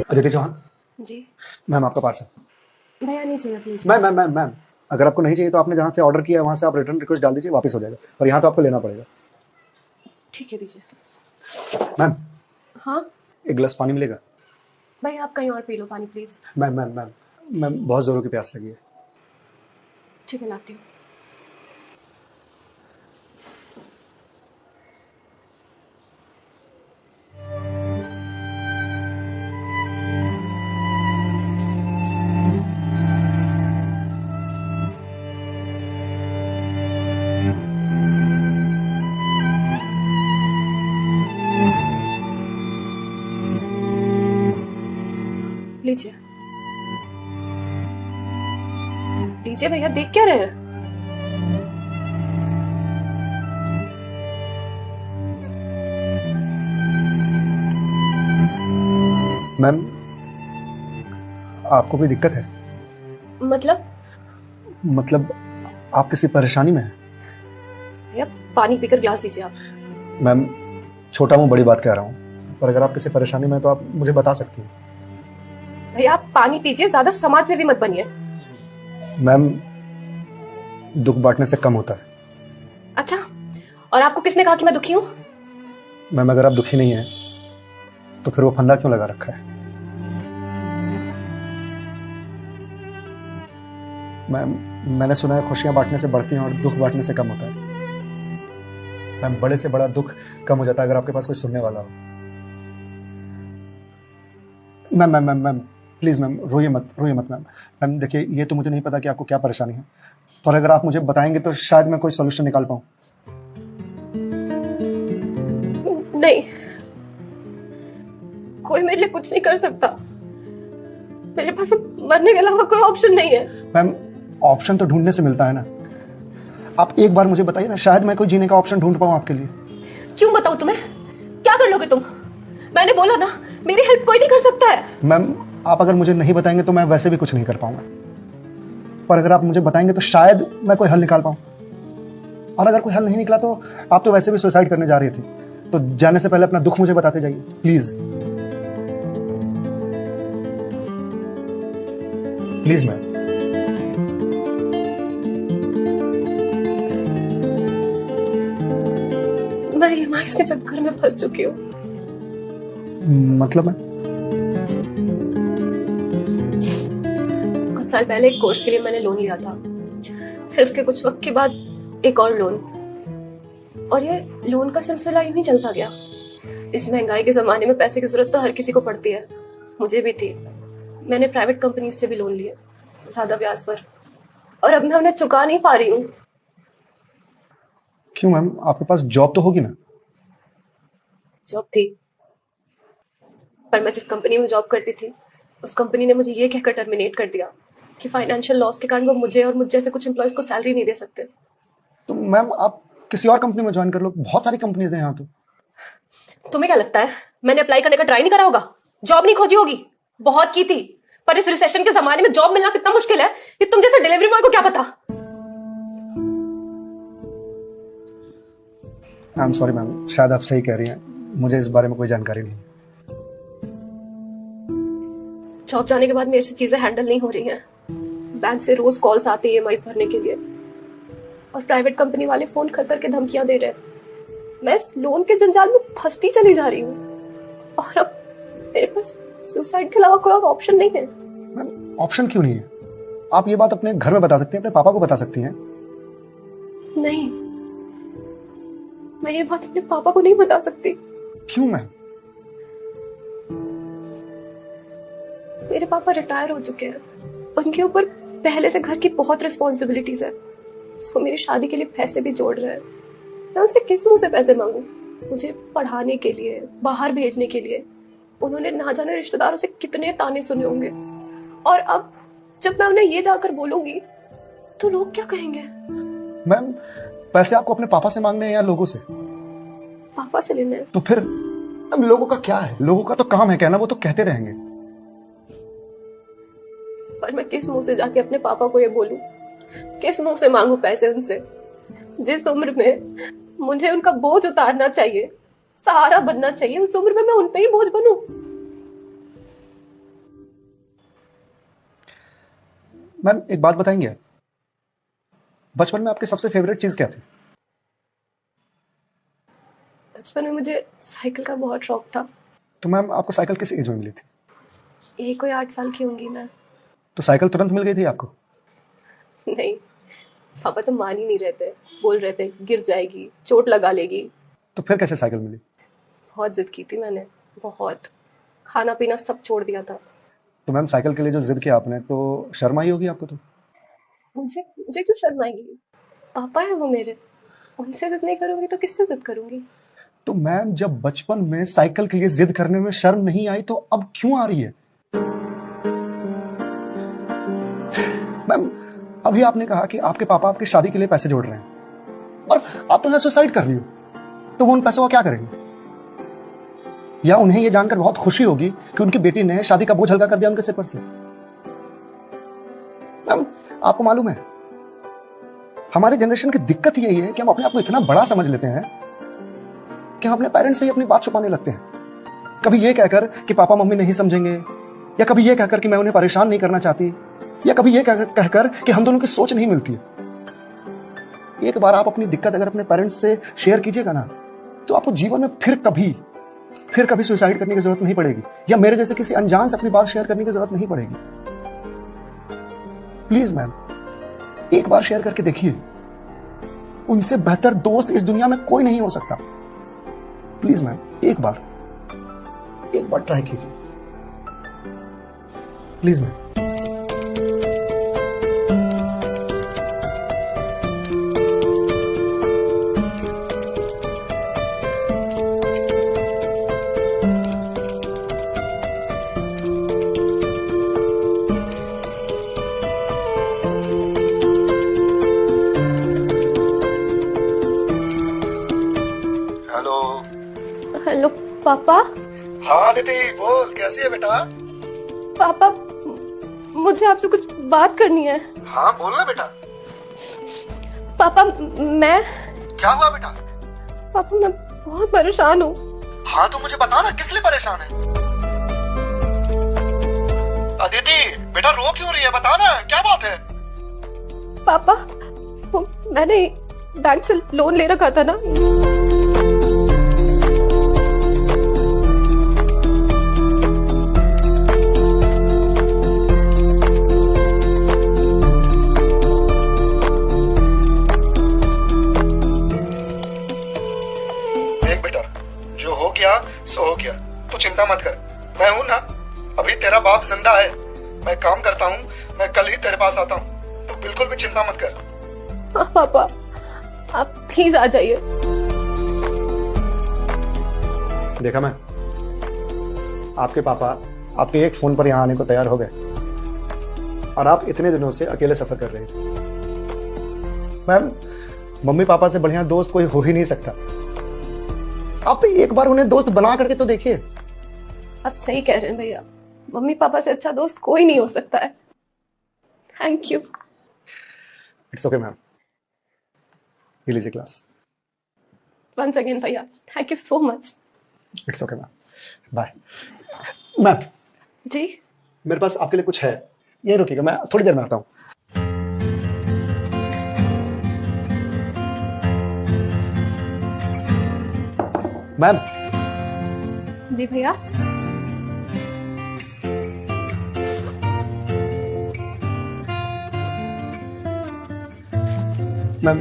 अदिति चौहान। जी ma'am आपका parcel. भैया नहीं चाहिए प्लीज। मैम अगर आपको नहीं चाहिए तो आपने जहाँ से ऑर्डर किया वहाँ से आप रिटर्न रिक्वेस्ट डाल दीजिए, वापस हो जाएगा। और यहाँ तो आपको लेना पड़ेगा। ठीक है दीजिए। मैम हाँ एक गिलास पानी मिलेगा? भैया आप कहीं और पी लो पानी प्लीज। मैम बहुत ज़ोरों की प्यास लगी है। ठीक है लाती हूँ। लीजिए लीजिए भैया, देख क्या रहे हैं? मैम आपको कोई दिक्कत है? मतलब आप किसी परेशानी में हैं? भैया पानी पीकर ग्लास दीजिए आप। मैम छोटा मुँह बड़ी बात कह रहा हूँ, पर अगर आप किसी परेशानी में हैं तो आप मुझे बता सकती हैं। भैया आप पानी पीजिए, ज्यादा समाज सेवी मत बनिए। मैम दुख बांटने से कम होता है। अच्छा, और आपको किसने कहा कि मैं दुखी हूँ? मैम अगर आप दुखी नहीं हैं तो फिर वो फंदा क्यों लगा रखा है? मैम मैंने सुना है खुशियां बांटने से बढ़ती हैं और दुख बांटने से कम होता है। मैम बड़े से बड़ा दुख कम हो जाता है अगर आपके पास कोई सुनने वाला हो। मैम प्लीज मैम रोइए मत मैम। मैम देखिए ये तो मुझे नहीं पता कि आपको क्या परेशानी है, पर अगर आप मुझे बताएंगे तो शायद मैं कोई सोल्यूशन निकाल पाऊं। नहीं, कोई मेरे लिए कुछ नहीं कर सकता। मेरे पास अब मरने के अलावा कोई ऑप्शन नहीं है। मैम ऑप्शन तो ढूंढने से मिलता है ना। आप एक बार मुझे बताइए ना, शायद मैं कोई जीने का ऑप्शन ढूंढ पाऊं आपके लिए। क्यों बताऊं तुम्हें? क्या कर लोगे तुम? मैंने बोला ना, मेरी हेल्प कोई नहीं कर सकता है। मैम आप अगर मुझे नहीं बताएंगे तो मैं वैसे भी कुछ नहीं कर पाऊंगा, पर अगर आप मुझे बताएंगे तो शायद मैं कोई हल निकाल पाऊं। और अगर कोई हल नहीं निकला तो आप तो वैसे भी सुसाइड करने जा रही थी, तो जाने से पहले अपना दुख मुझे बताते जाइए प्लीज। Please ma'am. मैं ईएमआईज़ के चक्कर में फंस चुकी हूँ। मतलब मैं कुछ साल पहले एक कोर्स के लिए मैंने लोन लिया था, फिर उसके कुछ वक्त के बाद एक और लोन, और ये लोन का सिलसिला यूं ही चलता गया। इस महंगाई के जमाने में पैसे की जरूरत तो हर किसी को पड़ती है, मुझे भी थी। मैंने प्राइवेट कंपनी से भी लोन लिए, ज्यादा ब्याज पर, और अब मैं उन्हें चुका नहीं पा रही हूँ। क्यों मैम, आपके पास जॉब तो होगी ना? जॉब थी, पर मैं जिस कंपनी में जॉब करती थी उस कंपनी ने मुझे ये कहकर टर्मिनेट कर दिया कि फाइनेंशियल लॉस के कारण वो मुझे और मुझ जैसे कुछ एम्प्लॉयज को सैलरी नहीं दे सकते। तो मैम आप किसी और कंपनी में ज्वाइन कर लो, बहुत सारी कंपनीज हैं यहाँ तो। तुम्हें क्या लगता है मैंने अप्लाई करने का ट्राई नहीं करा होगा? जॉब नहीं खोजी होगी? बहुत की थी, पर इस रिसेशन के जमाने में जॉब मिलना कितना मुश्किल है ये तुम जैसे डिलीवरी बॉय को क्या पता। आई एम सॉरी मैम, शायद आप सही कह रही हैं, मुझे इस बारे में कोई जानकारी नहीं। जॉब जाने के बाद मेरे से चीजें हैंडल नहीं हो रही हैं। बैंक से रोज कॉल्स आती है ईएमआईज़ भरने के लिए, और प्राइवेट कंपनी वाले फोन कर करके धमकियां दे रहे हैं। मैं इस लोन के जंजाल में फंसती चली जा रही हूँ, और अब मेरे पास सुसाइड के अलावा कोई और ऑप्शन नहीं है। मैम ऑप्शन क्यों नहीं है? आप ये बात अपने घर में बता सकती हैं, अपने पापा को बता सकती हैं। नहीं, मैं ये बात अपने पापा को नहीं बता सकती। क्यों मैम? मेरे पापा रिटायर हो चुके हैं, उनके ऊपर पहले से घर की बहुत रिस्पॉन्सिबिलिटीज है। वो मेरी शादी के लिए पैसे भी जोड़ रहे हैं। मैं उनसे किस मुंह से पैसे मांगू? मुझे पढ़ाने के लिए, बाहर भेजने के लिए उन्होंने ना जाने रिश्तेदारों से कितने ताने सुने होंगे, और अब जब मैं उन्हें ये जाकर बोलूंगी तो लोग क्या कहेंगे? मैम पैसे आपको अपने पापा से मांगने हैं या लोगों से? पापा से लेने हैं। तो फिर अब लोगों का क्या है? लोगों का तो काम है कहना, वो तो कहते रहेंगे। पर मैं किस मुंह से जाके अपने पापा को ये बोलूं? किस मुंह से मांगू पैसे उनसे? जिस उम्र में मुझे उनका बोझ उतारना चाहिए, सहारा बनना चाहिए, उस उम्र में मैं उन पे ही बोझ बनूं? मैम एक बात बताएंगे, बचपन में आपकी सबसे फेवरेट चीज क्या थी? बचपन में मुझे साइकिल का बहुत शौक था। तो मैम आपको साइकिल किस एज में मिली थी? यही कोई 8 साल की होंगी मैं। तो साइकिल तुरंत मिल गई थी आपको? नहीं, पापा तो मान ही नहीं रहे थे, बोल रहे थे गिर जाएगी, चोट लगा लेगी। तो फिर कैसे साइकिल मिली? बहुत जिद की थी मैंने, बहुत। खाना पीना सब छोड़ दिया था। तो मैम साइकिल के लिए जो जिद किया आपने, तो शर्म आई होगी आपको? तो मुझे मुझे क्यों शर्म आएगी? पापा है वो मेरे, उनसे जिद नहीं करूंगी तो किससे जिद करूंगी? तो मैम जब बचपन में साइकिल के लिए जिद करने में शर्म नहीं आई तो अब क्यों आ रही है? मैम अभी आपने कहा कि आपके पापा आपकी शादी के लिए पैसे जोड़ रहे हैं और आप तो यहाँ सुसाइड कर रही हो, तो वो उन पैसों का क्या करेंगे? या उन्हें यह जानकर बहुत खुशी होगी कि उनकी बेटी ने शादी का बोझ हल्का कर दिया उनके सिर पर से। मैम आपको मालूम है हमारी जनरेशन की दिक्कत यही है कि हम अपने आप को इतना बड़ा समझ लेते हैं कि हम अपने पेरेंट्स से ही अपनी बात छुपाने लगते हैं। कभी ये कहकर कि पापा मम्मी नहीं समझेंगे, या कभी ये कहकर कि मैं उन्हें परेशान नहीं करना चाहती, या कभी ये कहकर कि हम दोनों की सोच नहीं मिलती है। एक बार आप अपनी दिक्कत अगर अपने पेरेंट्स से शेयर कीजिएगा ना, तो आपको जीवन में फिर कभी सुसाइड करने की जरूरत नहीं पड़ेगी, या मेरे जैसे किसी अनजान से अपनी बात शेयर करने की जरूरत नहीं पड़ेगी। प्लीज मैम एक बार शेयर करके देखिए, उनसे बेहतर दोस्त इस दुनिया में कोई नहीं हो सकता। प्लीज मैम एक बार ट्राई कीजिए, प्लीज मैम। हेलो पापा। हाँ दीदी बोल, कैसी है बेटा? पापा मुझे आपसे कुछ बात करनी है। हाँ बोल ना बेटा। पापा मैं क्या हुआ बेटा? पापा मैं बहुत परेशान हूँ। हाँ तो मुझे बता ना किस लिए परेशान है? अदिति बेटा रो क्यों रही है, बता ना क्या बात है? पापा मैंने बैंक से लोन ले रखा था ना, सो हो गया, तू चिंता मत कर, मैं हूं ना, अभी तेरा बाप जिंदा है, मैं काम करता हूं, मैं कल ही तेरे पास आता हूं, तू बिल्कुल भी चिंता मत कर। हाँ पापा आप प्लीज आ जाइए। देखा मैं, आपके पापा आपके एक फोन पर यहां आने को तैयार हो गए और आप इतने दिनों से अकेले सफर कर रहे थे। मैम मम्मी पापा से बढ़िया दोस्त कोई हो ही नहीं सकता, आप एक बार उन्हें दोस्त बना करके तो देखिए। आप सही कह रहे हैं भैया, मम्मी पापा से अच्छा दोस्त कोई नहीं हो सकता है। Thank you. It's okay ma'am, ये लीजिए ग्लास। वंस अगेन भैया, thank you so much. It's okay ma'am, bye. Ma'am जी मेरे पास आपके लिए कुछ है, ये रुकिएगा, मैं थोड़ी देर में आता हूँ। मैम। जी भैया। मैम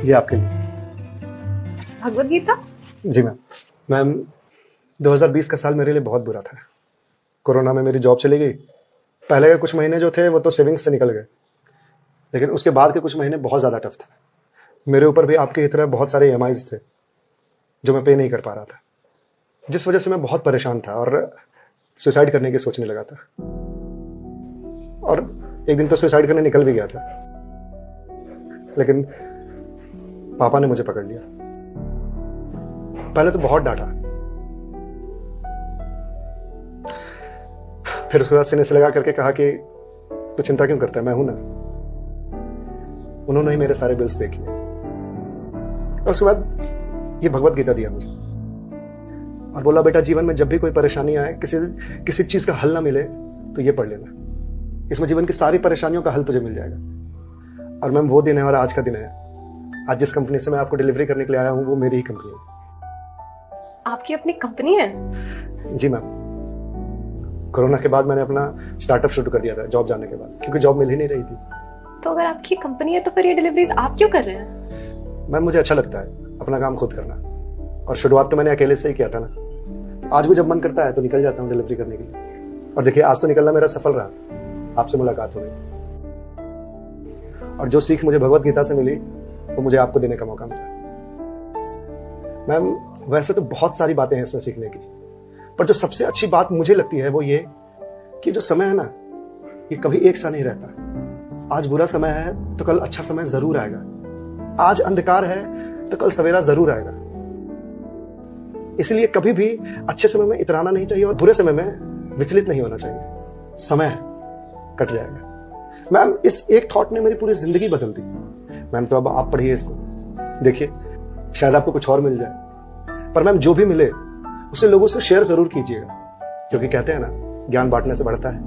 ये आपके लिए भगवत गीता। जी मैम। मैम 2020 का साल मेरे लिए बहुत बुरा था। कोरोना में मेरी जॉब चली गई। पहले के कुछ महीने जो थे वो तो सेविंग्स से निकल गए, लेकिन उसके बाद के कुछ महीने बहुत ज़्यादा टफ था। मेरे ऊपर भी आपकी तरह बहुत सारे EMIs थे जो मैं पे नहीं कर पा रहा था, जिस वजह से मैं बहुत परेशान था और सुसाइड करने की सोचने लगा था। और एक दिन तो सुसाइड करने निकल भी गया था, लेकिन पापा ने मुझे पकड़ लिया। पहले तो बहुत डांटा, फिर उसके बाद सीने से लगा करके कहा कि तू चिंता क्यों करता है, मैं हूं ना। उन्होंने ही मेरे सारे बिल्स पे किए और उसके बाद ये भगवत गीता दिया मुझे और बोला बेटा जीवन में जब भी कोई परेशानी आए, किसी चीज का हल ना मिले तो ये पढ़ लेना, इसमें जीवन की सारी परेशानियों का हल तुझे मिल जाएगा। और मैम वो दिन है और आज का दिन है। आज जिस कंपनी से मैं आपको डिलीवरी करने के लिए आया हूँ वो मेरी ही कंपनी है। आपकी अपनी कंपनी है? जी मैम, कोरोना के बाद मैंने अपना स्टार्टअप शुरू कर दिया था जॉब जाने के बाद, क्योंकि जॉब मिल ही नहीं रही थी। तो अगर आपकी कंपनी है तो फिर ये डिलीवरीज आप क्यों कर रहे हैं? मैम मुझे अच्छा लगता है अपना काम खुद करना, और शुरुआत तो मैंने अकेले से ही किया था ना। आज भी जब मन करता है तो निकल जाता हूँ डिलीवरी करने के लिए। और देखिए आज तो निकलना मेरा सफल रहा, आपसे मुलाकात हो गई, और जो सीख मुझे भगवत गीता से मिली वो मुझे आपको देने का मौका मिला। मैम वैसे तो बहुत सारी बातें हैं इसमें सीखने की, पर जो सबसे अच्छी बात मुझे लगती है वो ये कि जो समय है ना ये कभी एक सा नहीं रहता। आज बुरा समय है तो कल अच्छा समय जरूर आएगा। आज अंधकार है तो कल सवेरा जरूर आएगा। इसलिए कभी भी अच्छे समय में इतराना नहीं चाहिए और बुरे समय में विचलित नहीं होना चाहिए। समय है, कट जाएगा। मैम इस एक थॉट ने मेरी पूरी जिंदगी बदल दी। मैम तो अब आप पढ़िए इसको, देखिए शायद आपको कुछ और मिल जाए। पर मैम जो भी मिले उसे लोगों से शेयर जरूर कीजिएगा, क्योंकि कहते हैं ना ज्ञान बांटने से बढ़ता है।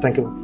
Thank you ma'am.